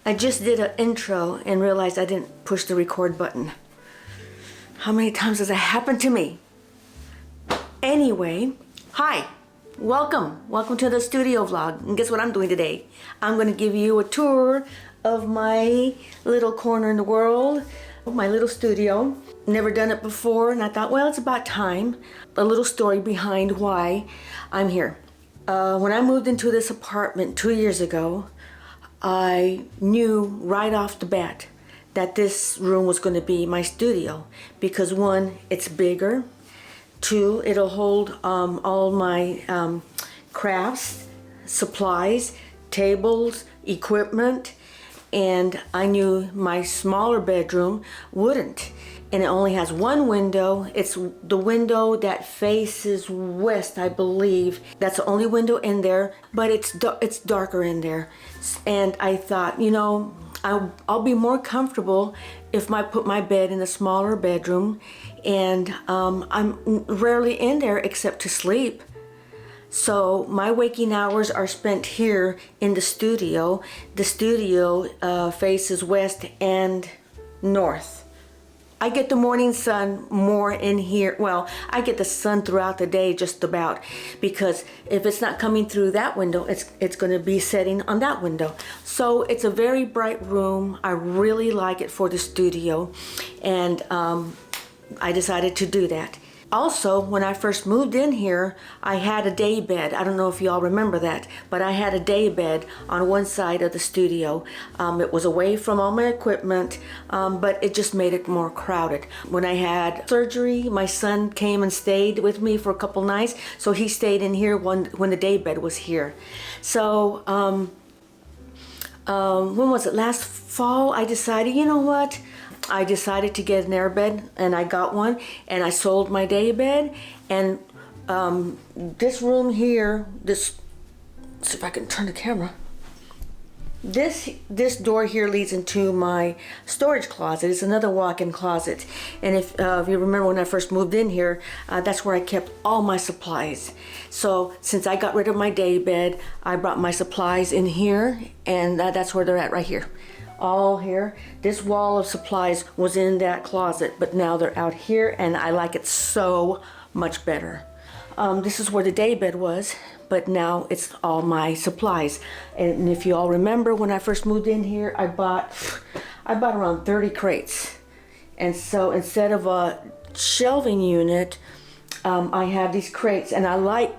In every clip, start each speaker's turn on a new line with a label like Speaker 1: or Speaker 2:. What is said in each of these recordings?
Speaker 1: I just did an intro and realized I didn't push the record button. How many times has that happened to me? Anyway, hi, welcome to the studio vlog. And guess what I'm doing today? I'm gonna give you a tour of my little corner in the world, my little studio. Never done it before, and I thought, well, it's about time. A little story behind why I'm here. When I moved into this apartment 2 years ago, I knew right off the bat that this room was going to be my studio because one, it's bigger. Two, it'll hold all my crafts, supplies, tables, equipment, and I knew my smaller bedroom wouldn't. And it only has one window. It's the window that faces west, I believe. That's the only window in there, but it's darker in there. And I thought, you know, I'll be more comfortable if I put my bed in a smaller bedroom, and I'm rarely in there except to sleep. So my waking hours are spent here in the studio. The studio faces west and north. I get the morning sun more in here. Well, I get the sun throughout the day just about, because if it's not coming through that window, it's going to be setting on that window. So it's a very bright room. I really like it for the studio, and I decided to do that. Also, when I first moved in here, I had a day bed. I don't know if y'all remember that, but I had a day bed on one side of the studio. It was away from all my equipment, but it just made it more crowded. When I had surgery, my son came and stayed with me for a couple nights, so he stayed in here when the day bed was here. So, when was it? Last fall, I decided, you know what? I decided to get an air bed, and I got one, and I sold my day bed. And this room here, let's see if I can turn the camera. This door here leads into my storage closet. It's another walk-in closet. And if you remember when I first moved in here, that's where I kept all my supplies. So since I got rid of my day bed, I brought my supplies in here, and that's where they're at, right here. All here. This wall of supplies was in that closet, but now they're out here, and I like it so much better. This is where the day bed was, but now it's all my supplies. And if you all remember, when I first moved in here, I bought around 30 crates. And so instead of a shelving unit, I have these crates, and I like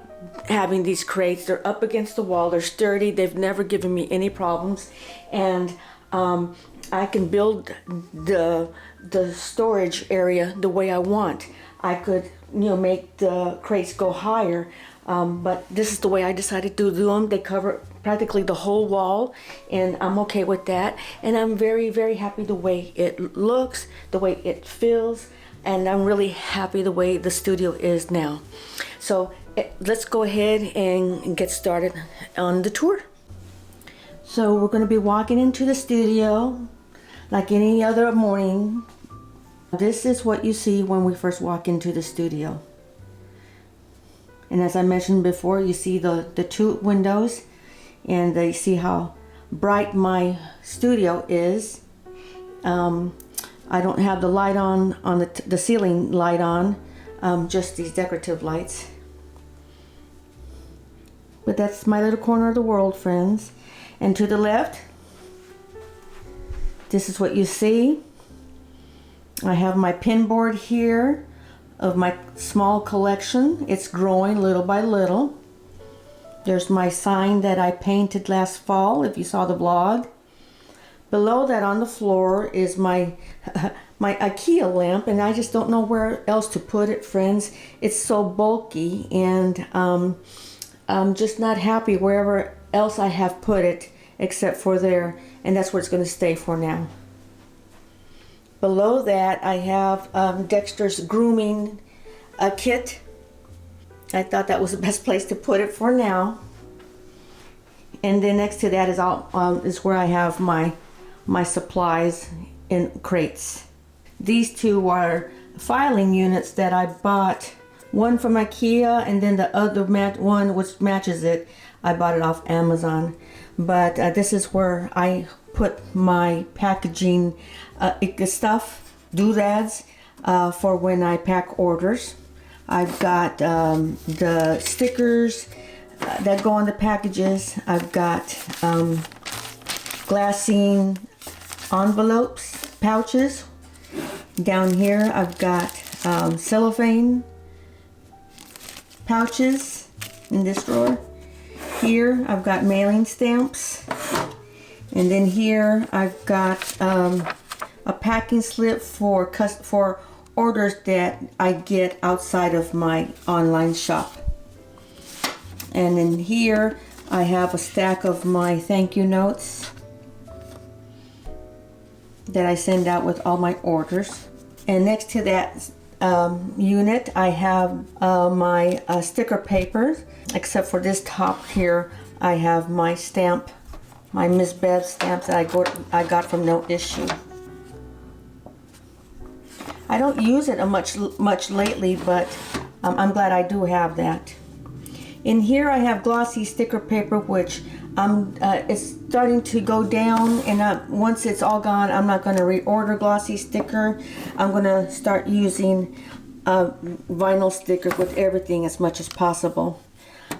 Speaker 1: having these crates. They're up against the wall, they're sturdy, they've never given me any problems, and I can build the storage area the way I want. I could, you know, make the crates go higher, but this is the way I decided to do them. They cover practically the whole wall, and I'm okay with that. And I'm very, very happy the way it looks, the way it feels, and I'm really happy the way the studio is now. So let's go ahead and get started on the tour. So we're going to be walking into the studio like any other morning. This is what you see when we first walk into the studio. And as I mentioned before, you see the two windows, and you see how bright my studio is. I don't have the light on the ceiling light on, just these decorative lights. But that's my little corner of the world, friends. And to the left, this is what you see. I have my pinboard here of my small collection. It's growing little by little. There's my sign that I painted last fall, if you saw the vlog. Below that on the floor is my my IKEA lamp, and I just don't know where else to put it, friends. It's so bulky, and I'm just not happy wherever else I have put it except for there, and that's where it's going to stay for now. Below that I have Dexter's grooming kit. I thought that was the best place to put it for now. And then next to that is where I have my supplies in crates. These two are filing units that I bought, one from IKEA, and then the other one which matches it, I bought it off Amazon. But this is where I put my packaging stuff, doodads, for when I pack orders. I've got the stickers that go on the packages. I've got glassine envelopes, pouches. Down here I've got cellophane pouches in this drawer. Here I've got mailing stamps, and then here I've got a packing slip for orders that I get outside of my online shop. And in here I have a stack of my thank you notes that I send out with all my orders. And next to that unit I have my sticker paper, except for this top here I have my stamp, my MzzBev stamps that I got from No Issue. I don't use it much lately, but I'm glad I do have that. In here I have glossy sticker paper, which it's starting to go down, and once it's all gone, I'm not going to reorder glossy sticker. I'm going to start using vinyl sticker with everything as much as possible.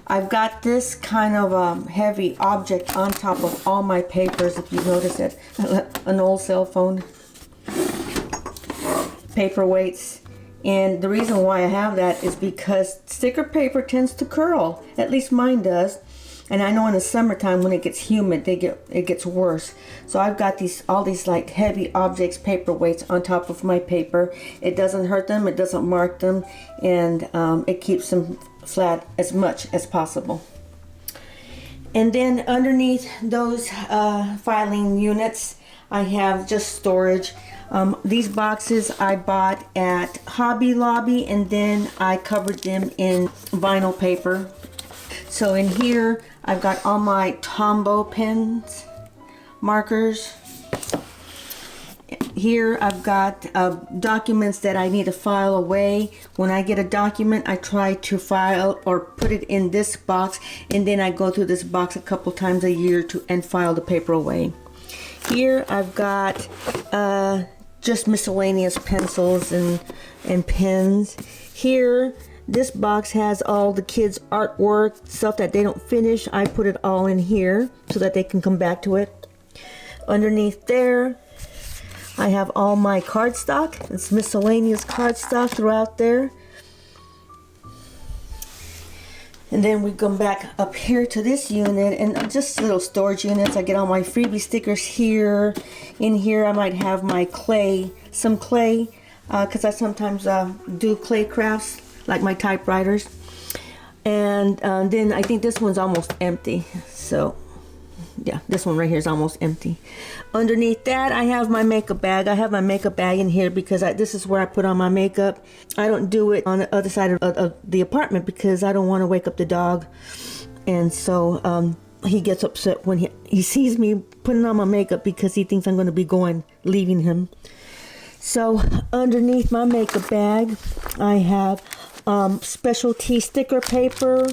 Speaker 1: I've got this kind of heavy object on top of all my papers, if you notice it, an old cell phone, paperweights. And the reason why I have that is because sticker paper tends to curl, at least mine does. And I know in the summertime when it gets humid, it gets worse. So I've got all these like heavy objects, paperweights on top of my paper. It doesn't hurt them, it doesn't mark them, and it keeps them flat as much as possible. And then underneath those filing units, I have just storage. These boxes I bought at Hobby Lobby, and then I covered them in vinyl paper. So in here I've got all my Tombow pens, markers. Here I've got documents that I need to file away. When I get a document, I try to file or put it in this box, and then I go through this box a couple times a year and file the paper away. Here I've got just miscellaneous pencils and pens. Here, this box has all the kids' artwork, stuff that they don't finish. I put it all in here so that they can come back to it. Underneath there, I have all my cardstock. It's miscellaneous cardstock throughout there. And then we come back up here to this unit, and just little storage units. I get all my freebie stickers here. In here I might have my clay, some clay, because I sometimes do clay crafts, like my typewriters. And then I think this one's almost empty. So yeah, this one right here is almost empty. Underneath that, I have my makeup bag. I have my makeup bag in here because this is where I put on my makeup. I don't do it on the other side of the apartment because I don't want to wake up the dog. And so he gets upset when he sees me putting on my makeup because he thinks I'm going to be leaving him. So underneath my makeup bag, I have specialty sticker paper.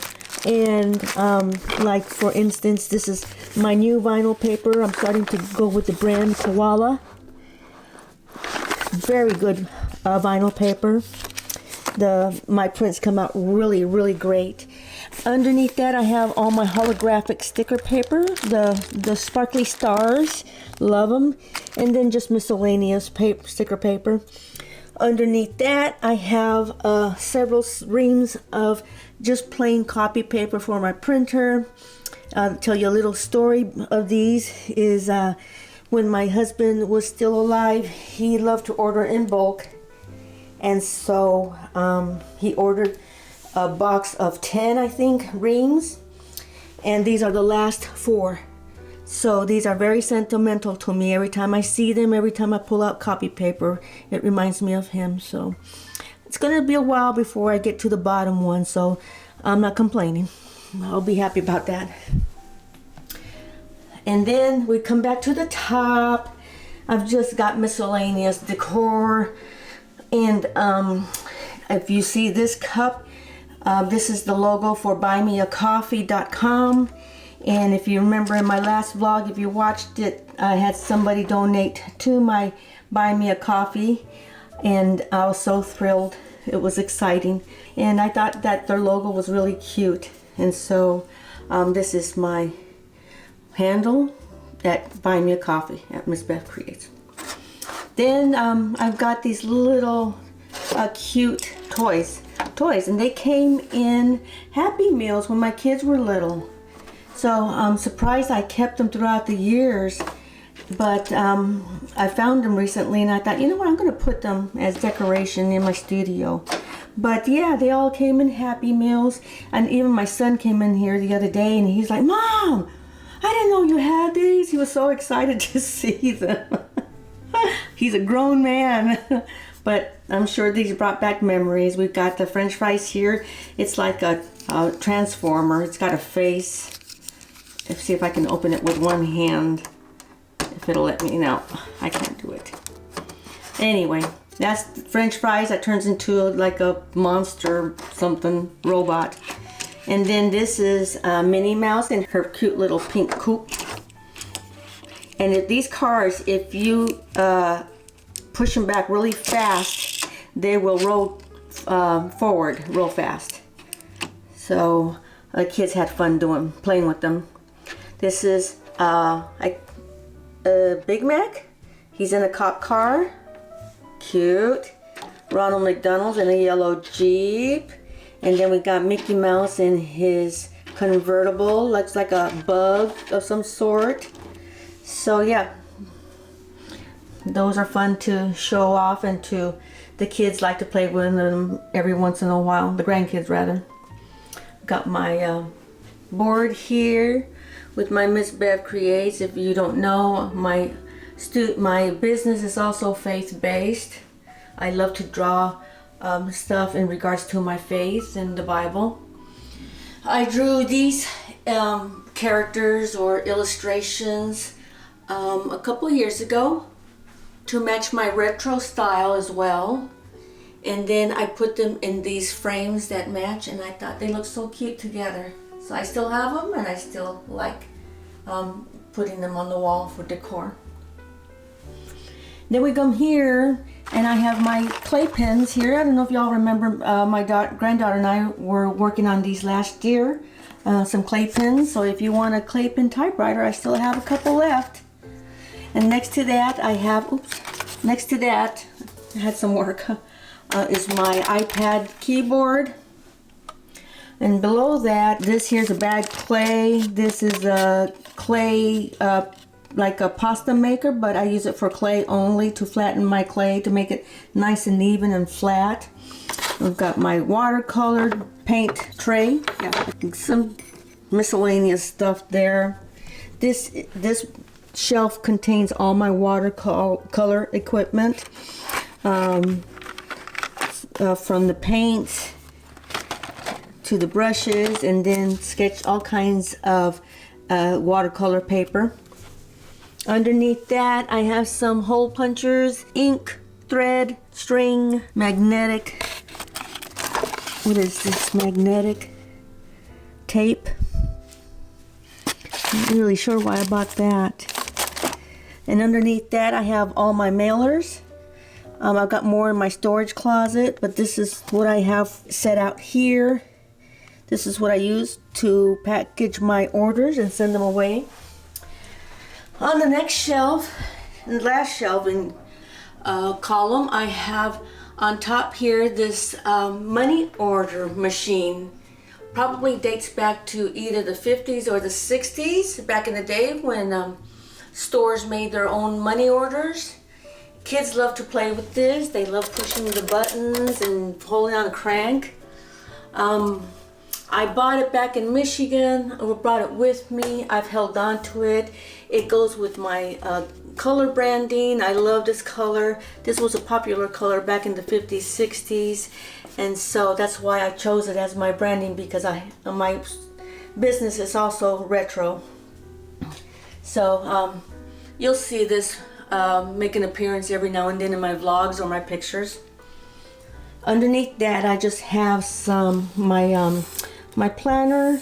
Speaker 1: And like for instance, this is my new vinyl paper. I'm starting to go with the brand Koala. Very good vinyl paper. My prints come out really, really great. Underneath that, I have all my holographic sticker paper, the sparkly stars, love them, and then just miscellaneous sticker paper. Underneath that, I have several reams of just plain copy paper for my printer. I'll tell you a little story of these is when my husband was still alive, he loved to order in bulk. And so he ordered a box of 10, I think, reams. And these are the last 4. So these are very sentimental to me. Every time I see them, every time I pull out copy paper, it reminds me of him. So it's going to be a while before I get to the bottom one, so I'm not complaining. I'll be happy about that. And then we come back to the top. I've just got miscellaneous decor. And if you see this cup, this is the logo for buymeacoffee.com. And if you remember in my last vlog, if you watched it, I had somebody donate to my Buy Me a Coffee, and I was so thrilled. It was exciting, and I thought that their logo was really cute. And so this is my handle at Buy Me a Coffee at MzzBev Creates. Then I've got these little cute toys, and they came in Happy Meals when my kids were little. So I'm surprised I kept them throughout the years, but I found them recently, and I thought, you know what, I'm going to put them as decoration in my studio. But yeah, they all came in Happy Meals, and even my son came in here the other day, and he's like, Mom, I didn't know you had these. He was so excited to see them. He's a grown man, but I'm sure these brought back memories. We've got the French fries here. It's like a transformer. It's got a face. Let's see if I can open it with one hand. If it'll let me. No, I can't do it. Anyway, that's French fries that turns into like a monster something robot. And then this is Minnie Mouse in her cute little pink coupe. And if these cars, if you push them back really fast, they will roll forward real fast. So the kids had fun playing with them. This is a Big Mac. He's in a cop car. Cute. Ronald McDonald's in a yellow Jeep. And then we got Mickey Mouse in his convertible. Looks like a bug of some sort. So yeah, those are fun to show off, and the kids like to play with them every once in a while, the grandkids rather. Got my board here with my MzzBev Creates. If you don't know, my business is also faith-based. I love to draw stuff in regards to my faith and the Bible. I drew these characters or illustrations a couple years ago to match my retro style as well, and then I put them in these frames that match, and I thought they look so cute together. So I still have them, and I still like putting them on the wall for decor. Then we come here, and I have my clay pens here. I don't know if y'all remember, my granddaughter and I were working on these last year, some clay pens. So if you want a clay pen typewriter, I still have a couple left. And next to that, I have, next to that, I had some work, is my iPad keyboard. And below that, this here's a bag clay. This is a clay, like a pasta maker, but I use it for clay only, to flatten my clay, to make it nice and even and flat. I've got my watercolor paint tray. Yeah, some miscellaneous stuff there. This shelf contains all my watercolor equipment, from the paint to the brushes, and then sketch all kinds of watercolor paper. Underneath that, I have some hole punchers, ink, thread, string, magnetic. What is this? Magnetic tape. I'm not really sure why I bought that. And underneath that, I have all my mailers. I've got more in my storage closet, but this is what I have set out here. This is what I use to package my orders and send them away. On the next shelf, and last shelving column, I have on top here this money order machine. Probably dates back to either the 50s or the 60s, back in the day when stores made their own money orders. Kids love to play with this. They love pushing the buttons and holding on a crank. I bought it back in Michigan, or brought it with me. I've held on to it. It goes with my color branding. I love this color. This was a popular color back in the 50s, 60s. And so that's why I chose it as my branding, because my business is also retro. So you'll see this make an appearance every now and then in my vlogs or my pictures. Underneath that, I just have some my my planner,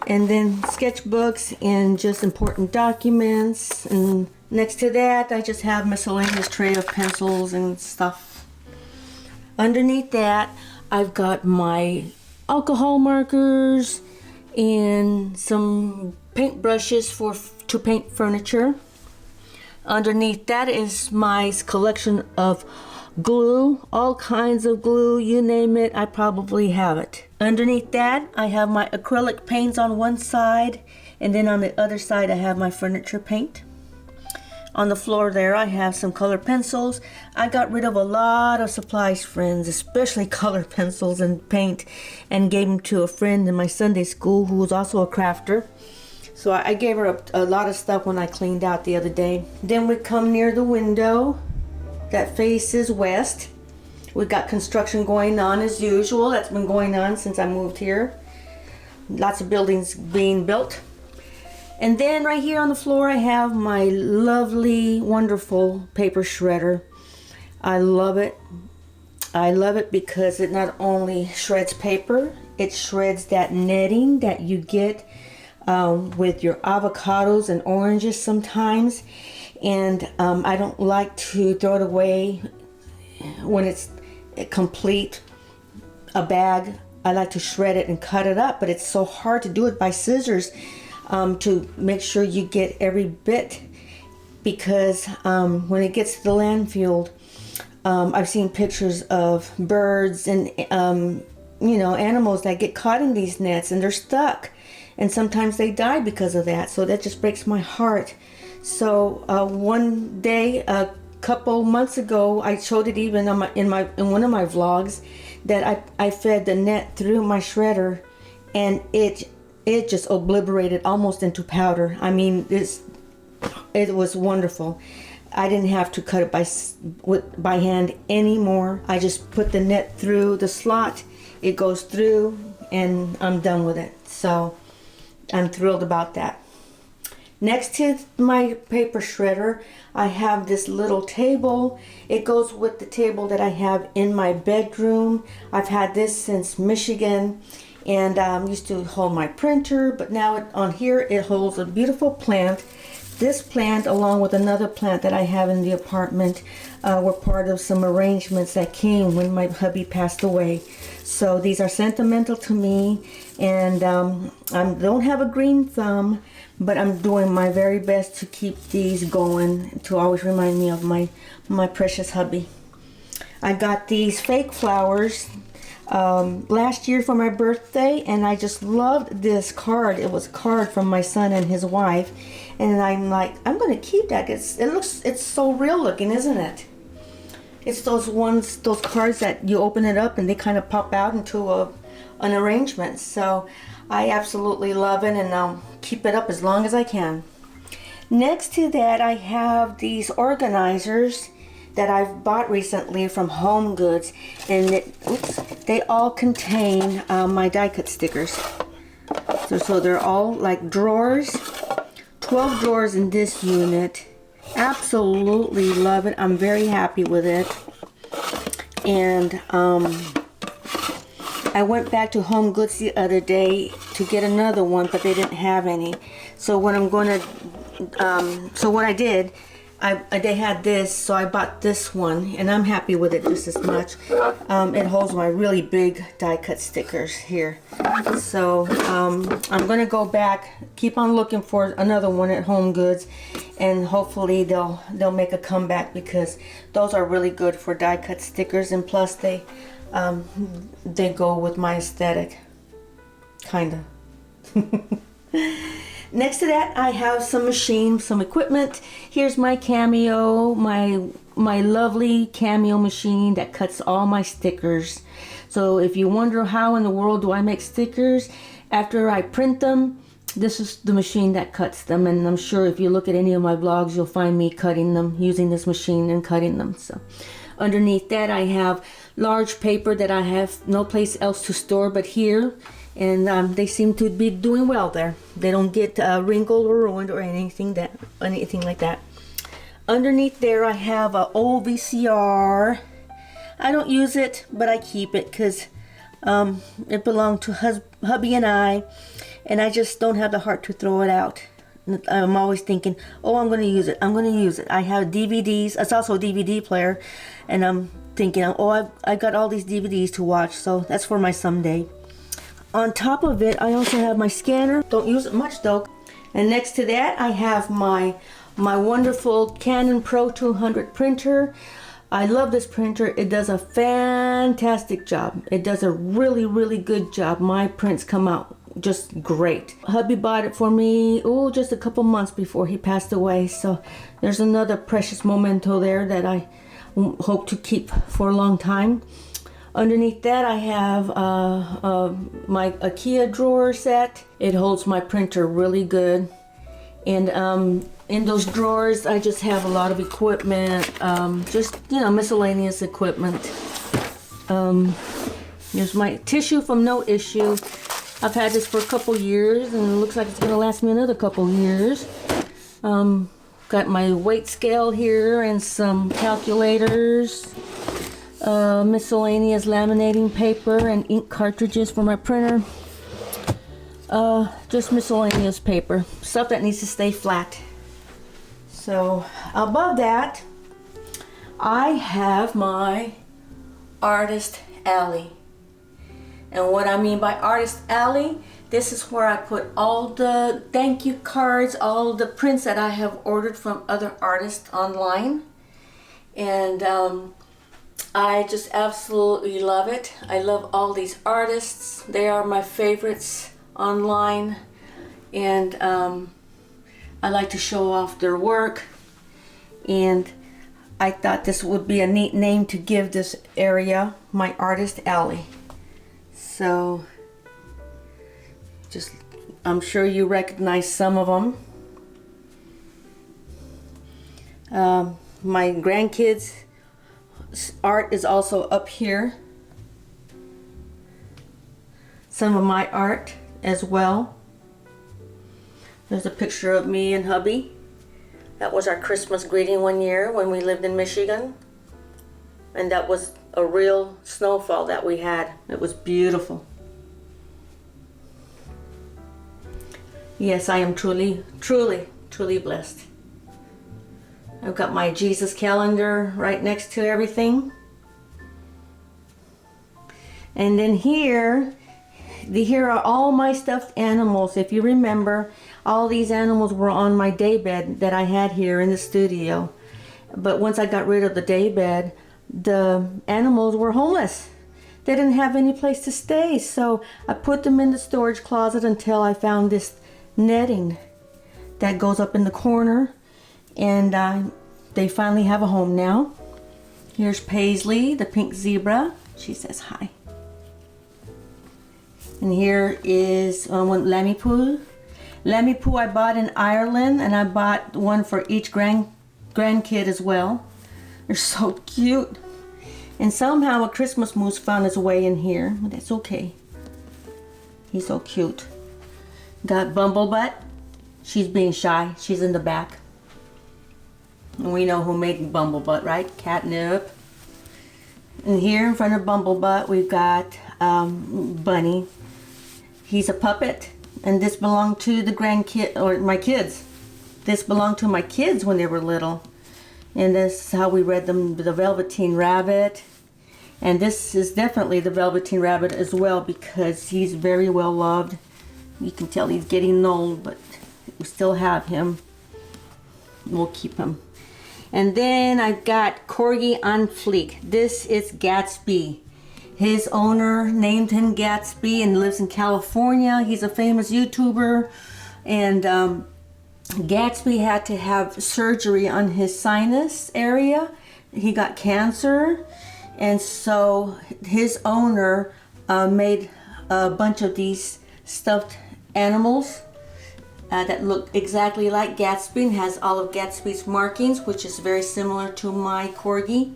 Speaker 1: and then sketchbooks and just important documents. And next to that, I just have miscellaneous tray of pencils and stuff. Underneath that, I've got my alcohol markers and some paint brushes to paint furniture. Underneath that is my collection of glue, all kinds of glue, you name it, I probably have it. Underneath that, I have my acrylic paints on one side, and then on the other side I have my furniture paint. On the floor there, I have some color pencils. I got rid of a lot of supplies, friends, especially color pencils and paint, and gave them to a friend in my Sunday school who was also a crafter. So I gave her a lot of stuff when I cleaned out the other day. Then we come near the window that faces west. We got construction going on as usual. That's been going on since I moved here. Lots of buildings being built. And then right here on the floor, I have my lovely, wonderful paper shredder. I love it. I love it because it not only shreds paper, it shreds that netting that you get with your avocados and oranges sometimes. And I don't like to throw it away when it's complete, a bag. I like to shred it and cut it up, but it's so hard to do it by scissors to make sure you get every bit, because when it gets to the landfill, I've seen pictures of birds and animals that get caught in these nets and they're stuck, and sometimes they die because of that. So that just breaks my heart. So one day, a couple months ago, I showed it even on in one of my vlogs, that I fed the net through my shredder, and it just obliterated almost into powder. I mean, it was wonderful. I didn't have to cut it by hand anymore. I just put the net through the slot. It goes through, and I'm done with it. So I'm thrilled about that. Next to my paper shredder, I have this little table. It goes with the table that I have in my bedroom. I've had this since Michigan, and used to hold my printer, but now on here it holds a beautiful plant. This plant, along with another plant that I have in the apartment, were part of some arrangements that came when my hubby passed away. So these are sentimental to me, and I don't have a green thumb, but I'm doing my very best to keep these going, to always remind me of my precious hubby. I got these fake flowers last year for my birthday, and I just loved this card. It was a card from my son and his wife, and I'm like, I'm going to keep that. It's so real looking, isn't it? It's those cards that you open it up and they kind of pop out into an arrangement. So I absolutely love it, and I'll keep it up as long as I can. Next to that, I have these organizers that I've bought recently from Home Goods, and they all contain my die cut stickers. So they're all like drawers, 12 drawers in this unit. Absolutely love it. I'm very happy with it. And I went back to Home Goods the other day to get another one, but they didn't have any. So what I did, they had this, so I bought this one, and I'm happy with it just as much. It holds my really big die cut stickers here. So I'm gonna go back, keep on looking for another one at Home Goods, and hopefully they'll make a comeback, because those are really good for die cut stickers, and plus they go with my aesthetic, kinda. Next to that, I have some equipment. Here's my Cameo, my lovely Cameo machine that cuts all my stickers. So if you wonder how in the world do I make stickers, after I print them, this is the machine that cuts them. And I'm sure if you look at any of my vlogs, you'll find me cutting them, using this machine and cutting them. So underneath that, I have large paper that I have no place else to store but here. And they seem to be doing well there. They don't get wrinkled or ruined or anything like that. Underneath there, I have an old VCR. I don't use it, but I keep it because It belonged to hubby and I just don't have the heart to throw it out. I'm always thinking, oh, I'm going to use it. I'm going to use it. I have DVDs. It's also a DVD player. And I'm thinking, oh, I've got all these DVDs to watch. So that's for my someday. On top of it, I also have my scanner. Don't use it much though. And next to that, I have my wonderful Canon Pro 200 printer. I love this printer. It does a fantastic job. It does a really, really good job. My prints come out just great. Hubby bought it for me, just a couple months before he passed away. So there's another precious memento there that I hope to keep for a long time. Underneath that, I have my IKEA drawer set. It holds my printer really good. And in those drawers, I just have a lot of equipment, just, miscellaneous equipment. Here's my tissue from No Issue. I've had this for a couple years, and it looks like it's going to last me another couple years. Got my weight scale here and some calculators. Miscellaneous laminating paper and ink cartridges for my printer. Just miscellaneous paper, stuff that needs to stay flat. So above that, I have my artist alley. And what I mean by artist alley, this is where I put all the thank you cards, all the prints that I have ordered from other artists online. And I just absolutely love it. I love all these artists. They are my favorites online. And I like to show off their work. And I thought this would be a neat name to give this area, my artist alley. So, I'm sure you recognize some of them. My grandkids' art is also up here. Some of my art as well. There's a picture of me and hubby. That was our Christmas greeting one year when we lived in Michigan. And that was a real snowfall that we had. It was beautiful. Yes, I am truly, truly, truly blessed. I've got my Jesus calendar right next to everything. And then here are all my stuffed animals. If you remember, all these animals were on my daybed that I had here in the studio. But once I got rid of the daybed, the animals were homeless. They didn't have any place to stay, so I put them in the storage closet until I found this netting that goes up in the corner, and they finally have a home now. Here's Paisley, the pink zebra. She says hi. And here is one Lammy Poo. Lammy Poo I bought in Ireland, and I bought one for each grandkid as well. They're so cute. And somehow a Christmas moose found his way in here, but that's okay. He's so cute. Got Bumblebutt. She's being shy. She's in the back. And we know who made Bumblebutt, right? Catnip. And here in front of Bumblebutt, we've got Bunny. He's a puppet, and this belonged to the grandkid, or my kids. This belonged to my kids when they were little. And this is how we read them, the Velveteen Rabbit. And this is definitely the Velveteen Rabbit as well, because he's very well loved. You can tell he's getting old, but we still have him. We'll keep him. And then I've got Corgi on Fleek. This is Gatsby. His owner named him Gatsby and lives in California. He's a famous YouTuber. And Gatsby had to have surgery on his sinus area. He got cancer, and so his owner made a bunch of these stuffed animals that look exactly like Gatsby and has all of Gatsby's markings, which is very similar to my Corgi.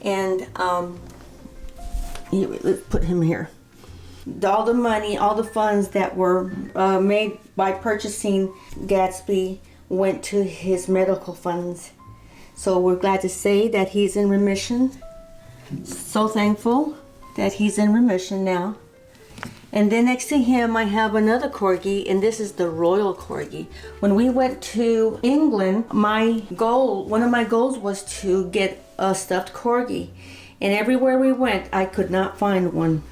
Speaker 1: And let's put him here. All the money, all the funds that were made by purchasing Gatsby went to his medical funds. So we're glad to say that he's in remission. So thankful that he's in remission now. And then next to him, I have another Corgi, and this is the Royal Corgi. When we went to England, one of my goals was to get a stuffed Corgi. And everywhere we went, I could not find one.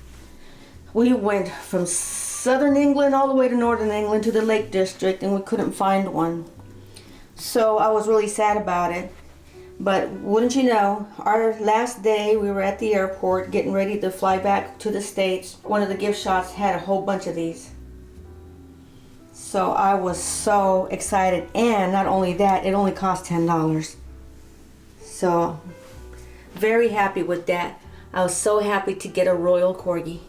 Speaker 1: We went from southern England all the way to northern England to the Lake District, and we couldn't find one. So I was really sad about it. But wouldn't you know, our last day we were at the airport getting ready to fly back to the States. One of the gift shops had a whole bunch of these. So I was so excited, and not only that, it only cost $10. So very happy with that. I was so happy to get a Royal Corgi.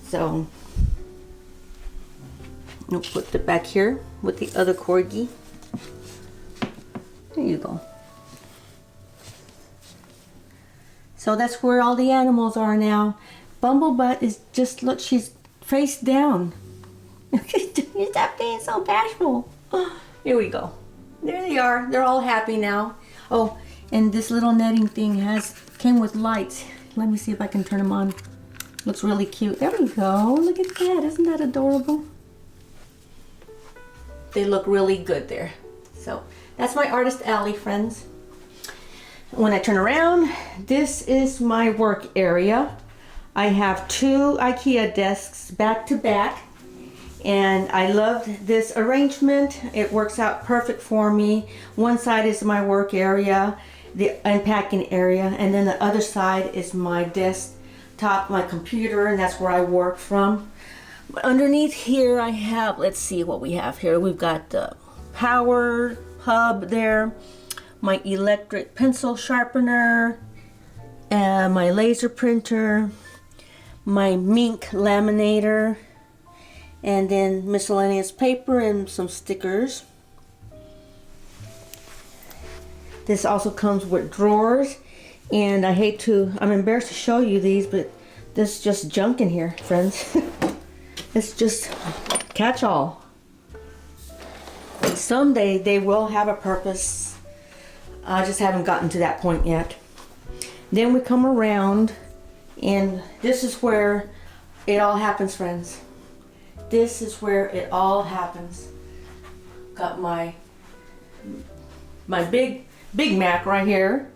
Speaker 1: So I'll put it back here with the other Corgi. There you go. So that's where all the animals are now. Bumblebutt is just, look, she's face down. Stop being so bashful. Here we go. There they are. They're all happy now. Oh, and this little netting thing came with lights. Let me see if I can turn them on. Looks really cute. There we go. Look at that. Isn't that adorable? They look really good there. So that's my artist alley, friends. When I turn around, this is my work area. I have 2 IKEA desks back to back, and I loved this arrangement. It works out perfect for me. One side is my work area, the unpacking area, and then the other side is my desktop, my computer, and that's where I work from. But underneath here I have, let's see what we have here. We've got the power hub there, my electric pencil sharpener, and my laser printer, my Misc laminator, and then miscellaneous paper and some stickers. This also comes with drawers, and I'm embarrassed to show you these, but there's just junk in here, friends. It's just catch-all. Someday they will have a purpose. I just haven't gotten to that point yet. Then we come around, and this is where it all happens, friends. This is where it all happens. Got my big Mac right here.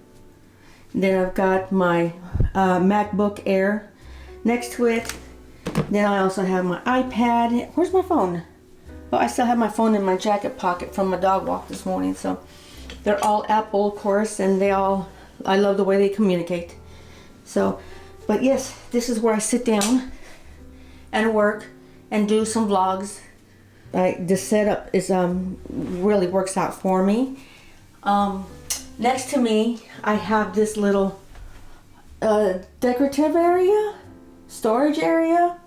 Speaker 1: Then I've got my MacBook Air next to it. Then I also have my iPad. Where's my phone? Oh, I still have my phone in my jacket pocket from my dog walk this morning. So they're all Apple, of course, and I love the way they communicate. So, but yes, this is where I sit down and work and do some vlogs. This setup is really works out for me. Next to me, I have this little decorative area, storage area.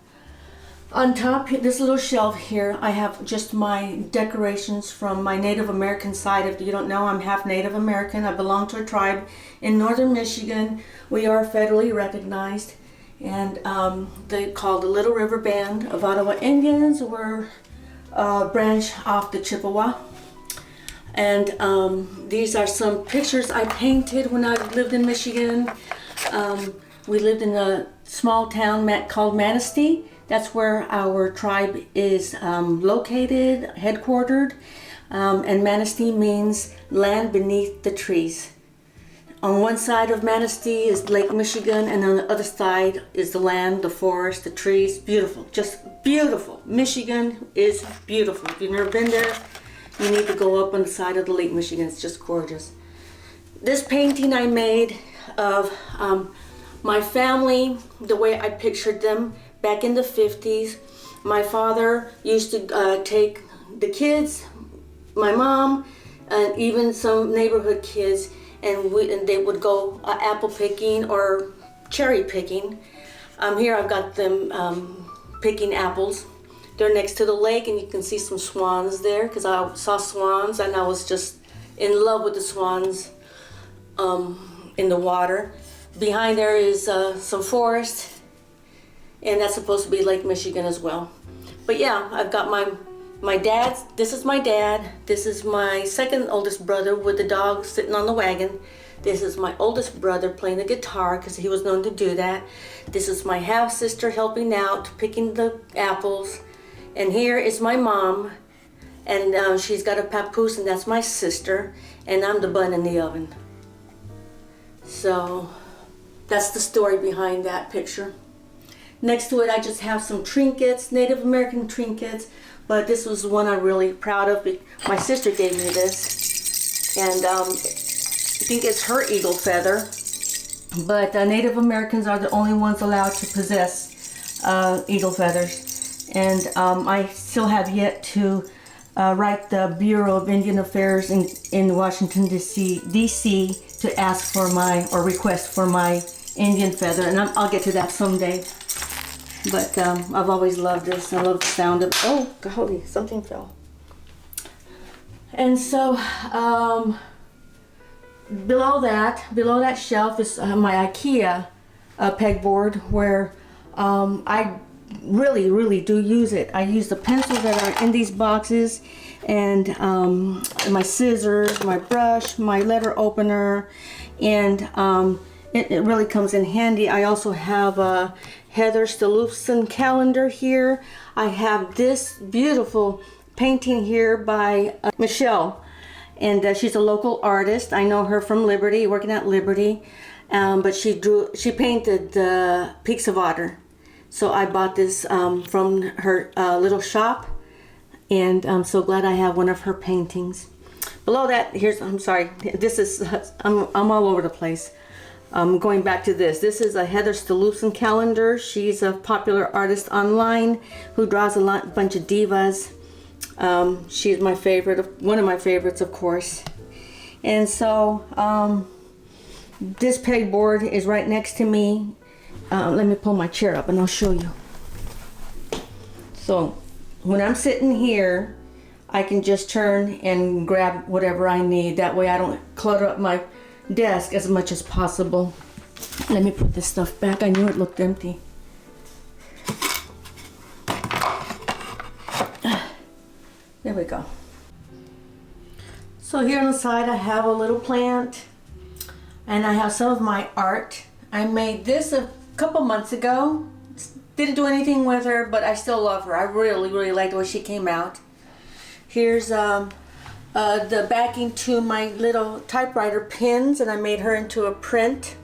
Speaker 1: On top, this little shelf here, I have just my decorations from my Native American side. If you don't know, I'm half Native American. I belong to a tribe in northern Michigan. We are federally recognized, and they call the Little River Band of Ottawa Indians. We're a branch off the Chippewa. And these are some pictures I painted when I lived in Michigan. We lived in a small town called Manistee. That's where our tribe is located, headquartered. And Manistee means land beneath the trees. On one side of Manistee is Lake Michigan, and on the other side is the land, the forest, the trees. Beautiful, just beautiful. Michigan is beautiful. If you've never been there, you need to go up on the side of the Lake Michigan. It's just gorgeous. This painting I made of my family, the way I pictured them back in the 50s. My father used to take the kids, my mom, and even some neighborhood kids, and they would go apple picking or cherry picking. Here I've got them picking apples. They're next to the lake, and you can see some swans there, because I saw swans and I was just in love with the swans in the water. Behind there is some forest, and that's supposed to be Lake Michigan as well. But yeah, I've got my dad's, this is my dad, this is my second oldest brother with the dog sitting on the wagon. This is my oldest brother playing the guitar because he was known to do that. This is my half sister helping out, picking the apples. And here is my mom, and she's got a papoose, and that's my sister, and I'm the bun in the oven. So that's the story behind that picture. Next to it, I just have some trinkets, Native American trinkets, but this was one I'm really proud of. My sister gave me this, and I think it's her eagle feather, but Native Americans are the only ones allowed to possess eagle feathers, and I still have yet to write the Bureau of Indian Affairs in Washington, D.C. to ask for or request for my Indian feather, and I'll get to that someday. But I've always loved this. I love the sound of, oh golly, something fell. And so below that shelf is my IKEA pegboard, where I really do use it. I use the pencils that are in these boxes, and my scissors, my brush, my letter opener, and it really comes in handy. I also have a Heather Stolufsen calendar here. I have this beautiful painting here by Michelle, and she's a local artist. I know her from Liberty, working at Liberty, but she painted the Peaks of Otter. So I bought this from her little shop, and I'm so glad I have one of her paintings. Below that, I'm sorry, this is, I'm all over the place. Going back to this is a Heather Stolufsen calendar. She's a popular artist online who draws a bunch of divas. She's my favorite, one of my favorites, of course. And so this pegboard is right next to me. Let me pull my chair up and I'll show you. So when I'm sitting here, I can just turn and grab whatever I need. That way I don't clutter up my desk as much as possible. Let me put this stuff back. I knew it looked empty. There we go. So here on the side I have a little plant, and I have some of my art. I made this a couple months ago. Didn't do anything with her, but I still love her. I really like the way she came out. Here's the backing to my little typewriter pins, and I made her into a print.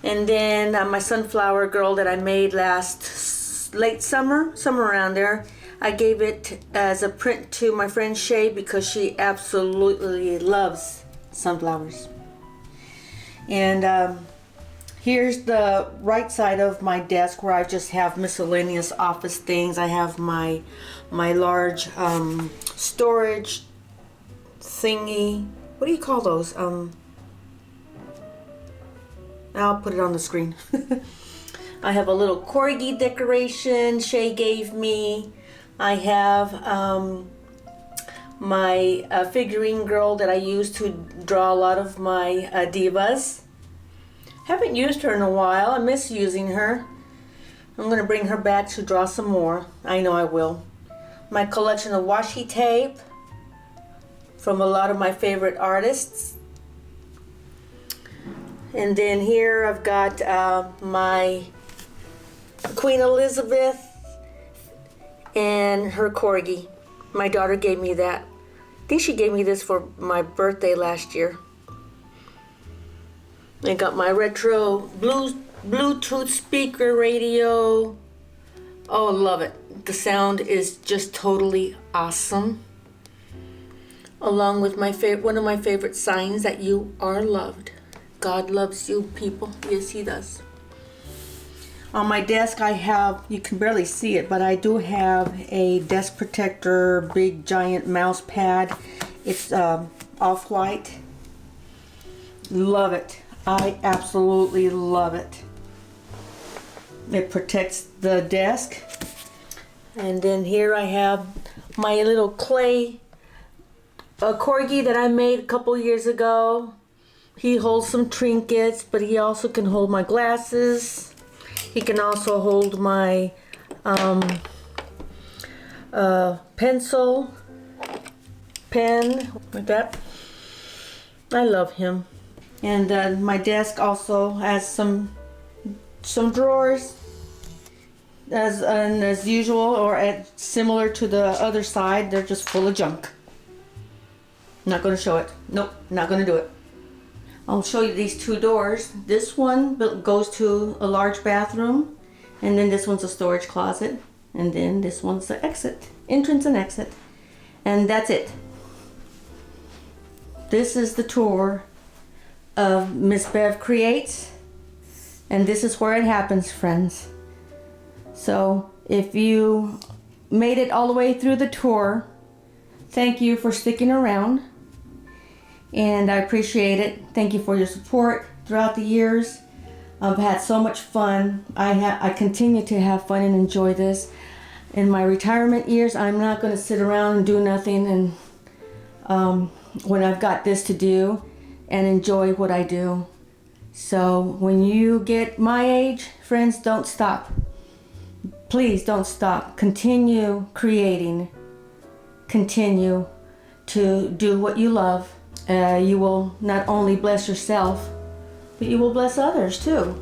Speaker 1: And then my sunflower girl that I made late summer, somewhere around there, I gave it as a print to my friend Shay because she absolutely loves sunflowers. And here's the right side of my desk where I just have miscellaneous office things. I have my large storage thingy. What do you call those? I'll put it on the screen. I have a little Corgi decoration Shay gave me. I have my figurine girl that I use to draw a lot of my divas. Haven't used her in a while. I miss using her. I'm going to bring her back to draw some more. I know I will. My collection of washi tape from a lot of my favorite artists. And then here I've got my Queen Elizabeth and her Corgi. My daughter gave me that. I think she gave me this for my birthday last year. I got my retro Bluetooth speaker radio. Oh, love it. The sound is just totally awesome. Along with one of my favorite signs, that you are loved. God loves you, people. Yes, he does. On my desk I have, you can barely see it, but I do have a desk protector, big giant mouse pad. It's off-white. Love it. I absolutely love it. It protects the desk. And then here I have my little clay Corgi that I made a couple years ago. He holds some trinkets, but he also can hold my glasses. He can also hold my pencil, pen, like that. I love him. And my desk also has some drawers, as usual, or similar to the other side. They're just full of junk. Not going to show it. Nope, not going to do it. I'll show you these two doors. This one goes to a large bathroom, and then this one's a storage closet, and then this one's the exit, entrance and exit, and that's it. This is the tour of MzzBev Creates, and this is where it happens, friends. So if you made it all the way through the tour, thank you for sticking around, and I appreciate it. Thank you for your support throughout the years. I've had so much fun. I continue to have fun and enjoy this. In my retirement years, I'm not going to sit around and do nothing, and when I've got this to do and enjoy what I do. So when you get my age, friends, don't stop. Please don't stop. Continue creating. Continue to do what you love. You will not only bless yourself, but you will bless others too.